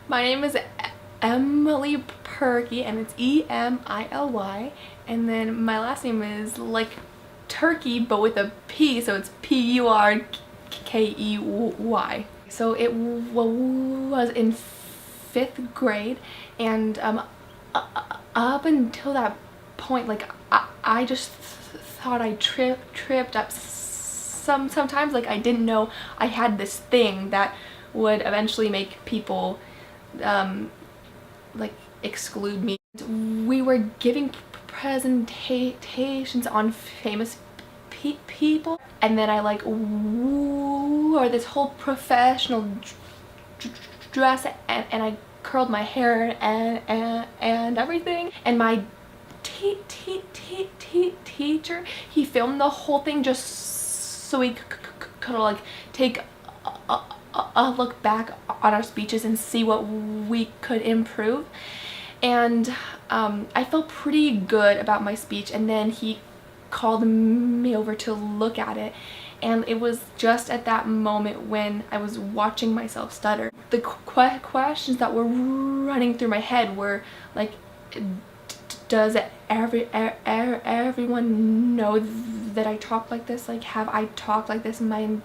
My name is Emily Perky, and it's Emily, and then my last name is like turkey but with a P, so it's Purkey. So it was in 5th grade, and up until that point, like I just thought I tripped up sometimes. Like I didn't know I had this thing that would eventually make people like exclude me. We were giving presentations on famous people, and then I like wore this whole professional dress, and I curled my hair and everything, and my teacher, he filmed the whole thing just so he could like take a look back on our speeches and see what we could improve. And I felt pretty good about my speech, and then he called me over to look at it, and it was just at that moment when I was watching myself stutter. The questions that were running through my head were like, does everyone know that I talk like this? Like, have I talked like this my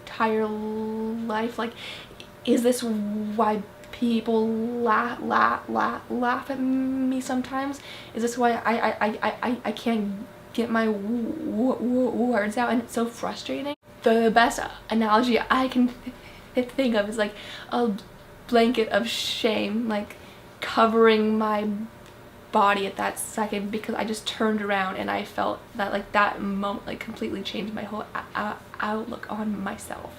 entire life? Like, is this why people laugh at me sometimes? Is this why I can't get my words out, and it's so frustrating? The best analogy I can think of is like a blanket of shame, like covering my body at that second, because I just turned around and I felt that like that moment like completely changed my whole outlook on myself.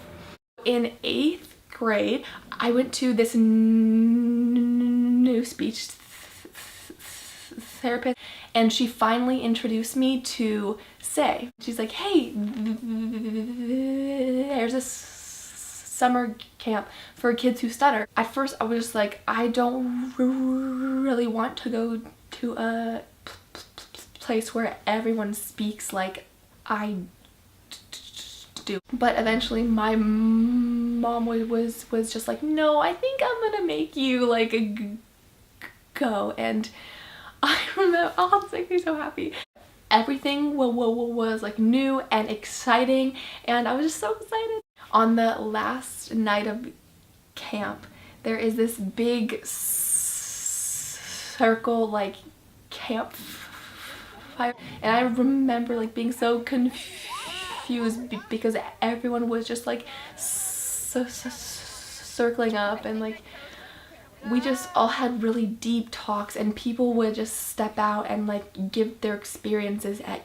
In 8th grade, I went to this new speech therapist, and she finally introduced me to Say. She's like, hey, there's this summer camp for kids who stutter. At first I was just like, I don't really want to go to a place where everyone speaks like I do. But eventually my mom was just like, no, I think I'm gonna make you like go. And I remember, oh, this makes me so happy. Everything was like new and exciting, and I was just so excited. On the last night of camp, there is this big circle like campfire, and I remember like being so confused because everyone was just like circling up, and like we just all had really deep talks, and people would just step out and like give their experiences and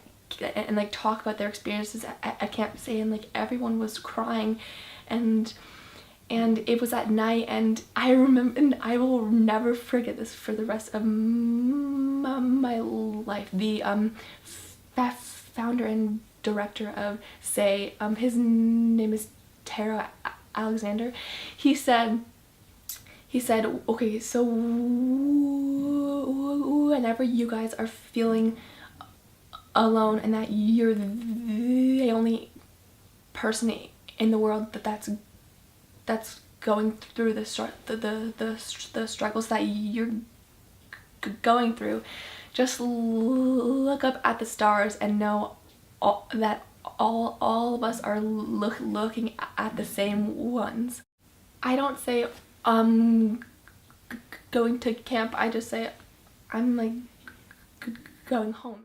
like talk about their experiences at camp, saying like everyone was crying, and it was at night, and I remember, and I will never forget this for the rest of my life. The founder and director of Say, his name is Tara Alexander. He said, okay, so whenever you guys are feeling alone and that you're the only person in the world that's going through the struggles that you're going through, just look up at the stars and know that all of us are looking at the same ones. I don't say going to camp, I just say I'm like going home.